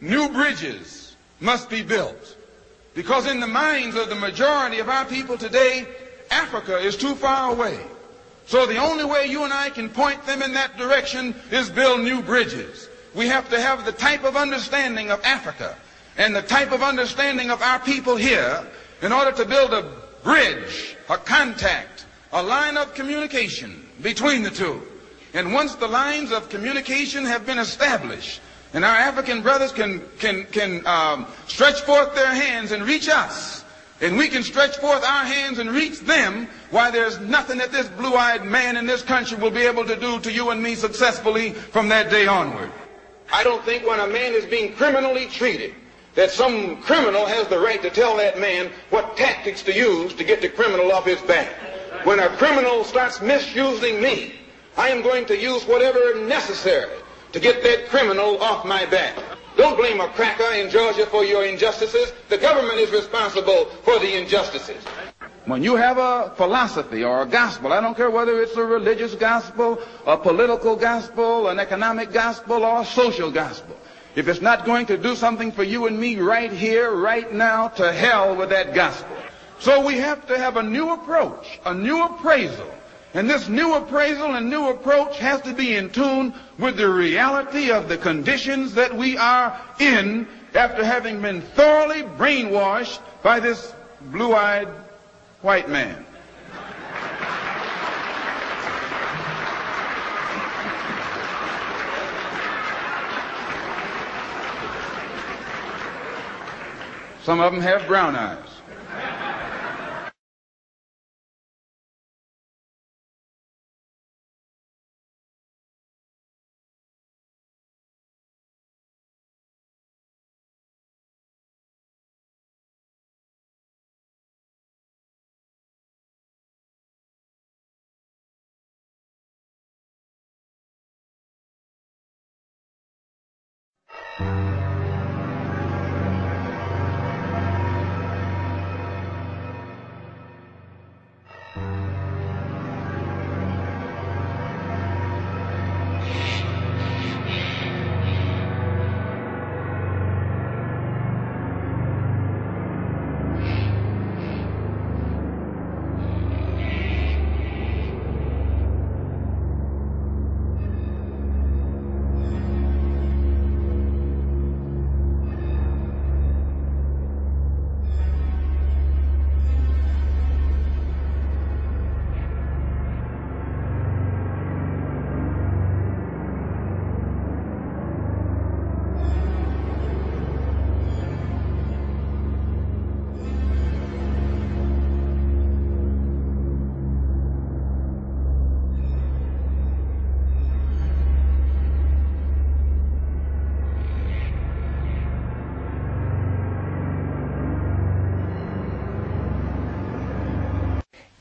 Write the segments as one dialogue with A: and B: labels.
A: new bridges must be built. Because in the minds of the majority of our people today, Africa is too far away. So the only way you and I can point them in that direction is build new bridges. We have to have the type of understanding of Africa and the type of understanding of our people here in order to build a bridge, a contact, a line of communication between the two. And once the lines of communication have been established, and our African brothers can stretch forth their hands and reach us, and we can stretch forth our hands and reach them, why there's nothing that this blue-eyed man in this country will be able to do to you and me successfully from that day onward. I don't think when a man is being criminally treated, that some criminal has the right to tell that man what tactics to use to get the criminal off his back. When a criminal starts misusing me, I am going to use whatever necessary to get that criminal off my back. Don't blame a cracker in Georgia for your injustices. The government is responsible for the injustices. When you have a philosophy or a gospel, I don't care whether it's a religious gospel, a political gospel, an economic gospel, or a social gospel, if it's not going to do something for you and me right here, right now, to hell with that gospel. So we have to have a new approach, a new appraisal. And this new appraisal and new approach has to be in tune with the reality of the conditions that we are in after having been thoroughly brainwashed by this blue-eyed white man. Some of them have brown eyes.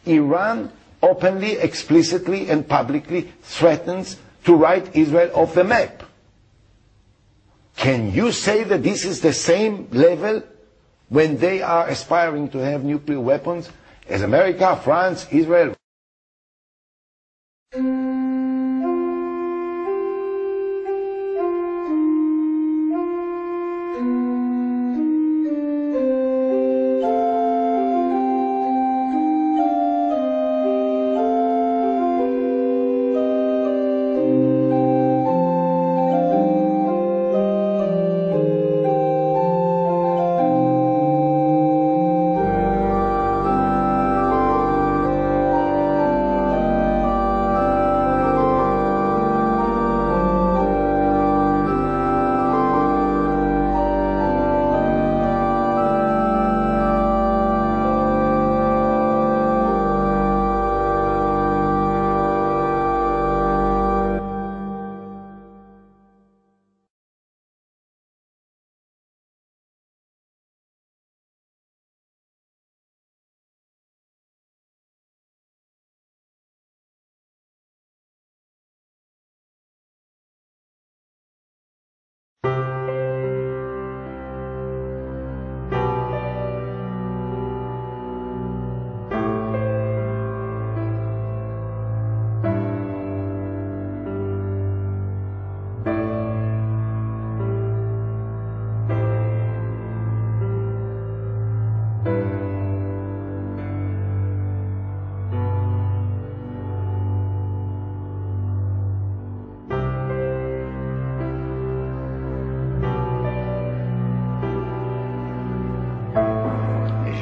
B: Iran openly, explicitly, and publicly threatens to write Israel off the map. Can you say that this is the same level when they are aspiring to have nuclear weapons as America, France, Israel?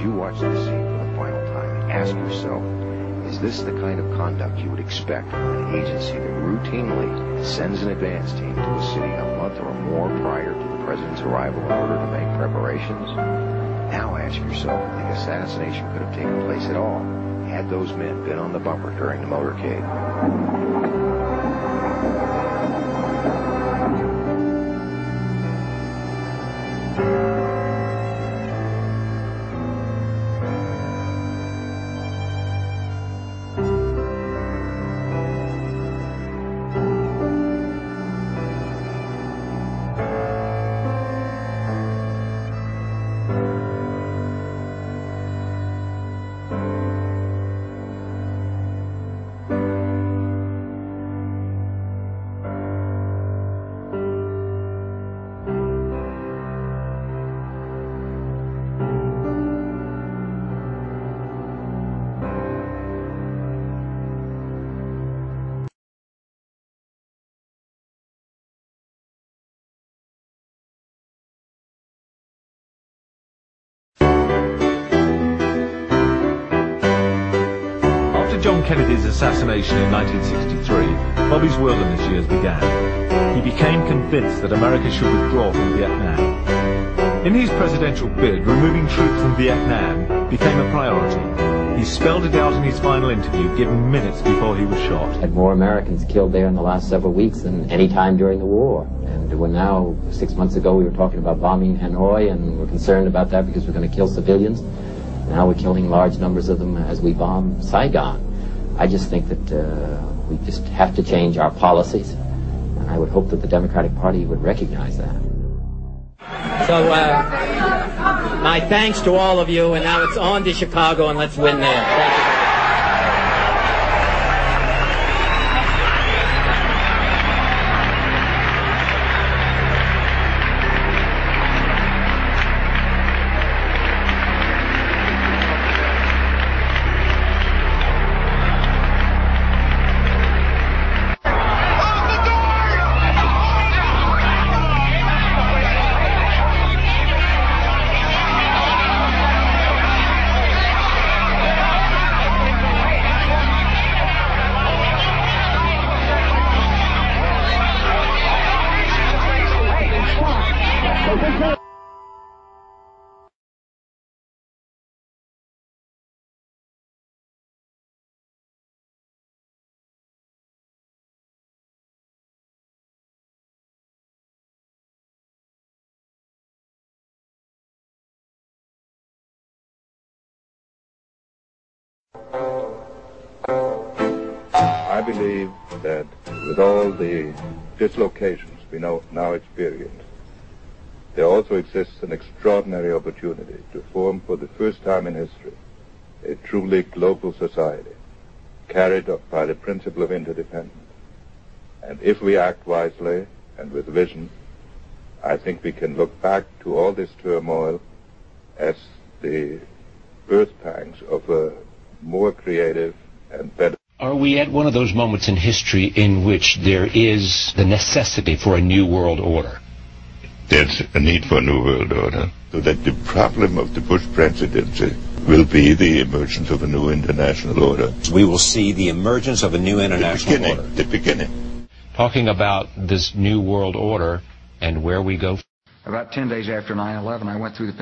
C: you watch this scene for the final time and ask yourself, is this the kind of conduct you would expect from an agency that routinely sends an advance team to a city a month or more prior to the president's arrival in order to make preparations? Now ask yourself if the assassination could have taken place at all had those men been on the bumper during the motorcade.
D: John Kennedy's assassination in 1963, Bobby's wilderness years began. He became convinced that America should withdraw from Vietnam. In his presidential bid, removing troops from Vietnam became a priority. He spelled it out in his final interview, given minutes before he was shot.
E: Had more Americans killed there in the last several weeks than any time during the war. And we're now, 6 months ago, we were talking about bombing Hanoi, and we're concerned about that because we're going to kill civilians. Now we're killing large numbers of them as we bomb Saigon. I just think that we just have to change our policies, and I would hope that the Democratic Party would recognize that.
F: So, my thanks to all of you, and now it's on to Chicago, and let's win there. Thank you.
G: I believe that with all the dislocations we now experience, there also exists an extraordinary opportunity to form for the first time in history a truly global society carried up by the principle of interdependence. And if we act wisely and with vision, I think we can look back to all this turmoil as the birth pangs of a more creative and better.
H: Are we at one of those moments in history in which there is the necessity for a new world order?
G: There's a need for a new world order, so that the problem of the Bush presidency will be the emergence of a new international order.
I: We will see the emergence of a new international order.
G: The beginning.
H: Talking about this new world order and where we go.
J: About 10 days after 9/11, I went through the